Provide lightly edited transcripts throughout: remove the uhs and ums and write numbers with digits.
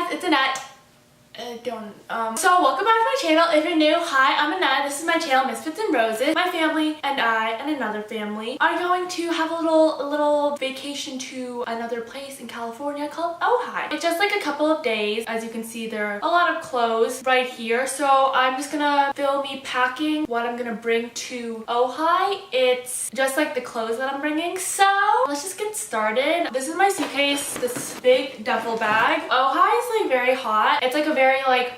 guys, it's Annette. So welcome back to my channel. If you're new, hi, I'm Annette. This is my channel, Misfits and Roses. My family and I and another family are going to have a little vacation to another place in California called Ojai. It's just like a couple of days. As you can see, there are a lot of clothes right here. So I'm just gonna film me packing what I'm gonna bring to Ojai. It's just like the clothes that I'm bringing. So let's just get started. This is my suitcase, this big duffel bag. Ojai is like very hot. It's like a very like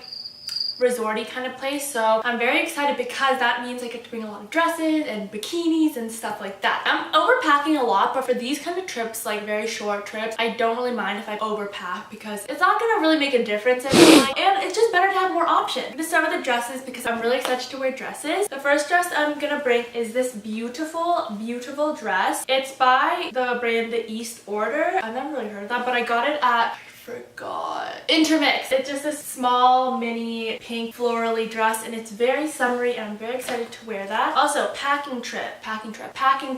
resorty kind of place, so I'm very excited because that means I get to bring a lot of dresses and bikinis and stuff like that. I'm overpacking a lot, but for these kind of trips, like very short trips, I don't really mind if I overpack because it's not gonna really make a difference I feel like, and it's just better to have more options. I'm gonna start with the dresses because I'm really excited to wear dresses. The first dress I'm gonna bring is this beautiful dress. It's by the brand The East Order. I've never really heard of that, but I got it at Intermix. It's just a small mini pink florally dress and it's very summery and I'm very excited to wear that. Also, packing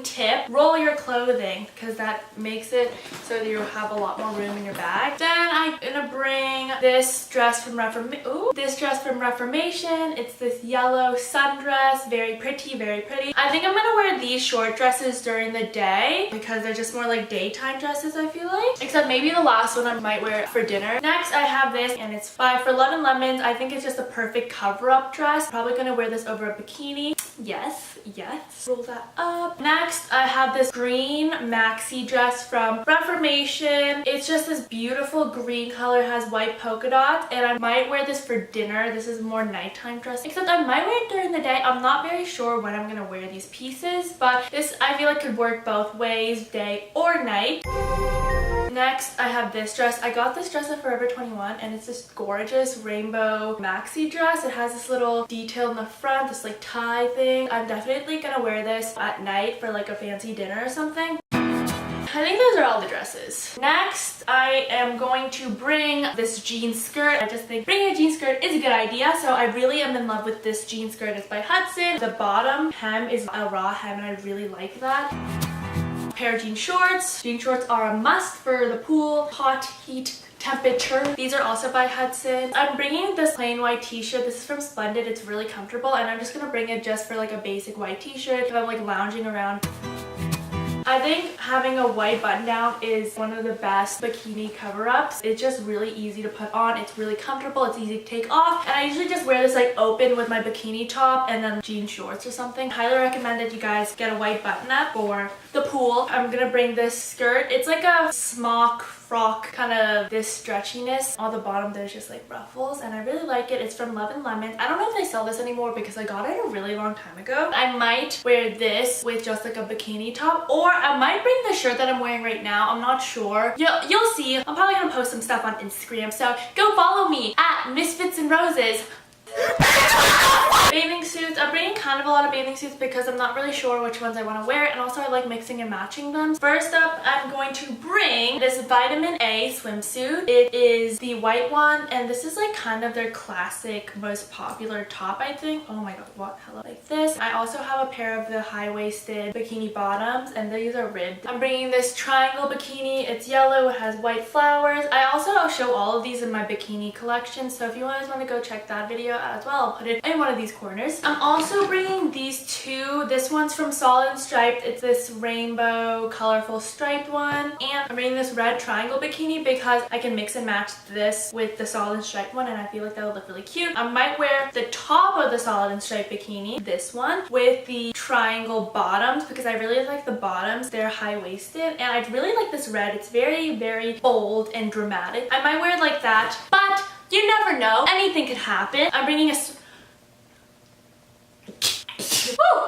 tip, roll your clothing because that makes it so that you have a lot more room in your bag. Then I'm gonna bring this dress from Reformation. It's this yellow sundress, very pretty. I think I'm gonna wear these short dresses during the day because they're just more like daytime dresses, I feel like. Except maybe the last one I might wear for dinner. Next I have this and it's by For Love and Lemons. I think it's just a perfect cover-up dress. Probably gonna wear this over a bikini. Yes. Roll that up. Next I have this green maxi dress from Reformation. It's just this beautiful green color, has white polka dots, and I might wear this for dinner. This is more nighttime dress, except I might wear it during the day. I'm not very sure when I'm gonna wear these pieces, but this I feel like could work both ways, day or night. Next, I have this dress. I got this dress at Forever 21 and it's this gorgeous rainbow maxi dress. It has this little detail in the front, this like tie thing. I'm definitely gonna wear this at night for like a fancy dinner or something. I think those are all the dresses. Next, I am going to bring this jean skirt. I just think bringing a jean skirt is a good idea, so I really am in love with this jean skirt. It's by Hudson. The bottom hem is a raw hem and I really like that. Pair of jean shorts. Jean shorts are a must for the pool, hot heat temperature. These are also by Hudson. I'm bringing this plain white t-shirt. This is from Splendid. It's really comfortable and I'm just gonna bring it just for like a basic white t-shirt if I'm like lounging around. I think having a white button down is one of the best bikini cover-ups. It's just really easy to put on. It's really comfortable. It's easy to take off. And I usually just wear this like open with my bikini top and then jean shorts or something. Highly recommend that you guys get a white button up for the pool. I'm gonna bring this skirt. It's like a smock frock, kind of this stretchiness. On the bottom there's just like ruffles and I really like it. It's from Love and Lemons. I don't know if they sell this anymore because I got it a really long time ago. I might wear this with just like a bikini top, or I might bring the shirt that I'm wearing right now. I'm not sure. You'll see. I'm probably gonna post some stuff on Instagram, so go follow me at Misfits and Roses. Bathing suits. I'm bringing kind of a lot of bathing suits because I'm not really sure which ones I want to wear, and also I like mixing and matching them. First up, I'm going to bring this Vitamin A swimsuit. It is the white one and this is like kind of their classic, most popular top, I think. Oh my god, what? Hello. Like this. I also have a pair of the high-waisted bikini bottoms and these are ribbed. I'm bringing this triangle bikini. It's yellow. It has white flowers. I also show all of these in my bikini collection, so if you guys want to go check that video as well, I'll put it in one of these corners. I'm also bringing these two. This one's from Solid Striped. It's this rainbow colorful striped one, and I'm bringing this red triangle bikini because I can mix and match this with the Solid Striped one and I feel like that would look really cute. I might wear the top of the Solid Striped bikini, this one, with the triangle bottoms because I really like the bottoms. They're high-waisted and I really like this red. It's very bold and dramatic. I might wear it like that, but you never know. Anything could happen. I'm bringing a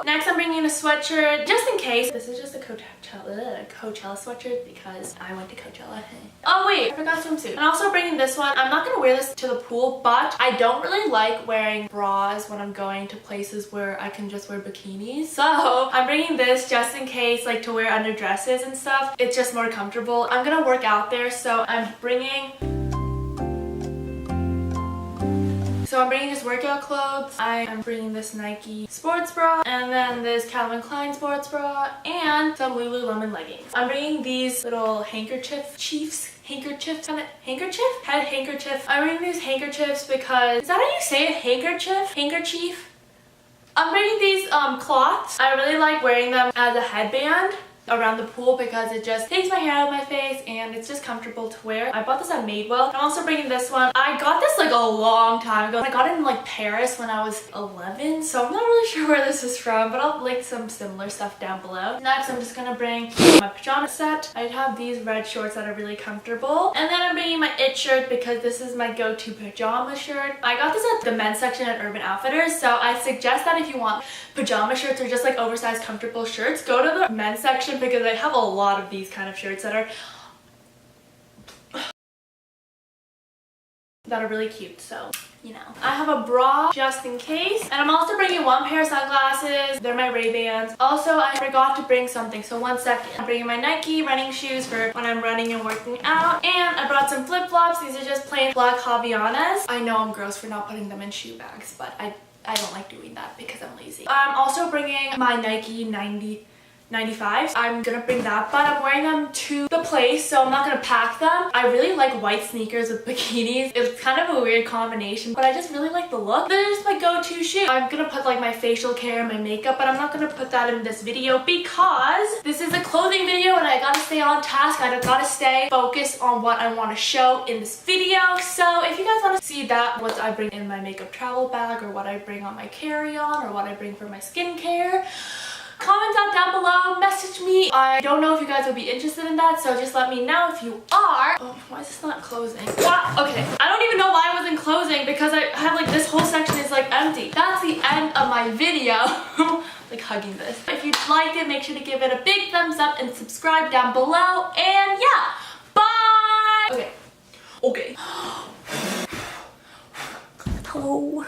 Next, I'm bringing a sweatshirt just in case. This is just a Coachella sweatshirt because I went to Coachella. Oh wait, I forgot swimsuit. I'm also bringing this one. I'm not gonna wear this to the pool, but I don't really like wearing bras when I'm going to places where I can just wear bikinis. So I'm bringing this just in case, like to wear under dresses and stuff. It's just more comfortable. I'm gonna work out there, so I'm bringing So I'm bringing just workout clothes. I am bringing this Nike sports bra, and then this Calvin Klein sports bra, and some Lululemon leggings. I'm bringing these little handkerchief head handkerchief. I'm bringing these handkerchiefs because, is that how you say it? Handkerchief? I'm bringing these cloths. I really like wearing them as a headband around the pool because it just takes my hair out of my face and it's just comfortable to wear. I bought this at Madewell. I'm also bringing this one. I got this like a long time ago. I got it in like Paris when I was 11, so I'm not really sure where this is from, but I'll link some similar stuff down below. Next, I'm just gonna bring my pajama set. I have these red shorts that are really comfortable, and then I'm bringing my It shirt because this is my go-to pajama shirt. I got this at the men's section at Urban Outfitters, so I suggest that if you want pajama shirts or just like oversized comfortable shirts, go to the men's section because I have a lot of these kind of shirts that are really cute, so you know. I have a bra just in case, and I'm also bringing one pair of sunglasses. They're my Ray-Bans. Also, I forgot to bring something, so one second. I'm bringing my Nike running shoes for when I'm running and working out, and I brought some flip-flops. These are just plain black Havaianas. I know I'm gross for not putting them in shoe bags, but I don't like doing that because I'm lazy. I'm also bringing my Nike 95s. I'm gonna bring that, but I'm wearing them to the place, so I'm not gonna pack them. I really like white sneakers with bikinis. It's kind of a weird combination, but I just really like the look. They're just my go-to shoe. I'm gonna put like my facial care and my makeup, but I'm not gonna put that in this video because this is a clothing video and I gotta stay on task. I gotta stay focused on what I want to show in this video. So if you guys want to see that, what I bring in my makeup travel bag, or what I bring on my carry-on, or what I bring for my skincare, comment down below, message me. I don't know if you guys would be interested in that, so just let me know if you are. Oh, why is this not closing? Wow, okay. I don't even know why it wasn't closing because I have like this whole section is like empty. That's the end of my video. Like hugging this. If you liked it, make sure to give it a big thumbs up and subscribe down below. And yeah, bye! Okay. Hello.